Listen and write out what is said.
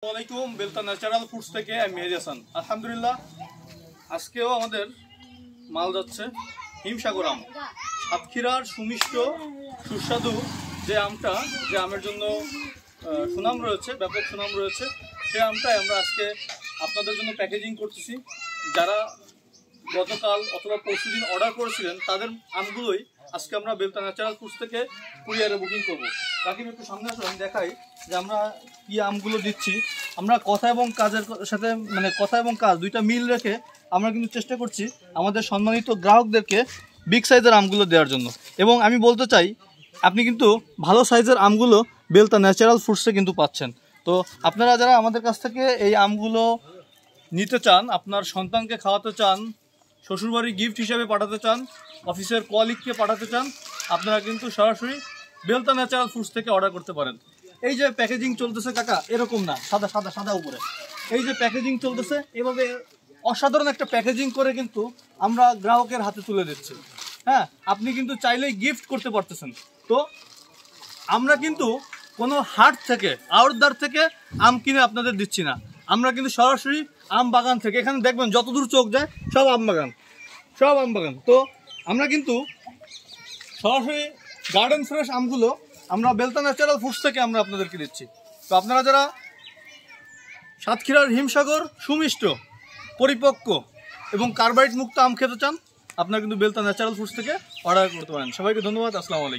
আসসালামু Belda natural foods থেকে আমি মেহেদি হাসান। আলহামদুলিল্লাহ, আজকেও আমাদের মাল যাচ্ছে হিমসাগর আম। সাতক্ষীরার সুমিষ্ট সুস্বাদু যে আমটা, যে আমের জন্য সুনাম রয়েছে, ব্যাপক সুনাম রয়েছে, সেই আমটাই আমরা আজকে আপনাদের জন্য প্যাকেজিং করতেছি। যারা গতকাল অথবা পরশুদিন অর্ডার করেছিলেন তাদের আমগুলোই আজকে আমরা বেলতা ন্যাচারাল ফুডস থেকে কুরিয়ারে বুকিং করব। তাকে একটু সামনে আসলে আমি দেখাই যে আমরা কি আমগুলো দিচ্ছি। আমরা কথা এবং কাজের সাথে কথা এবং কাজ দুইটা মিল রেখে আমরা কিন্তু চেষ্টা করছি আমাদের সম্মানিত গ্রাহকদেরকে বিগ সাইজের আমগুলো দেওয়ার জন্য। এবং আমি বলতে চাই, আপনি কিন্তু ভালো সাইজের আমগুলো বেলতা ন্যাচারাল ফুডসে কিন্তু পাচ্ছেন। তো আপনারা যারা আমাদের কাছ থেকে এই আমগুলো নিতে চান, আপনার সন্তানকে খাওয়াতে চান, শ্বশুরবাড়ি গিফট হিসেবে পাঠাতে চান, অফিসের কলিগকে পাঠাতে চান, আপনারা কিন্তু সরাসরি বেলতা ন্যাচারাল ফুডস থেকে অর্ডার করতে পারেন। এই যে প্যাকেজিং চলতেছে কাকা, এরকম না সাদা সাদা সাদা উপরে, এই যে প্যাকেজিং চলতেছে এভাবে অসাধারণ একটা প্যাকেজিং করে কিন্তু আমরা গ্রাহকের হাতে তুলে দিচ্ছি। হ্যাঁ, আপনি কিন্তু চাইলেই গিফট করতে পারতেছেন। তো আমরা কিন্তু কোনো হাট থেকে, আড়তদার থেকে আম কিনে আপনাদের দিচ্ছি না, আমরা কিন্তু সরাসরি আম বাগান থেকে, এখানে দেখবেন যতদূর চোখ যায় সব আম বাগান, সব আম বাগান। তো আমরা কিন্তু সরাসরি গার্ডেন ফ্রেশ আমগুলো আমরা বেলতা ন্যাচারাল ফুডস থেকে আমরা আপনাদেরকে দিচ্ছি। তো আপনারা যারা সাতক্ষীরার হিমসাগর সুমিষ্ট, পরিপক্ক এবং কার্বাইড মুক্ত আম খেতে চান, আপনারা কিন্তু বেলতা ন্যাচারাল ফুডস থেকে অর্ডার করতে পারেন। সবাইকে ধন্যবাদ। আসসালামু আলাইকুম।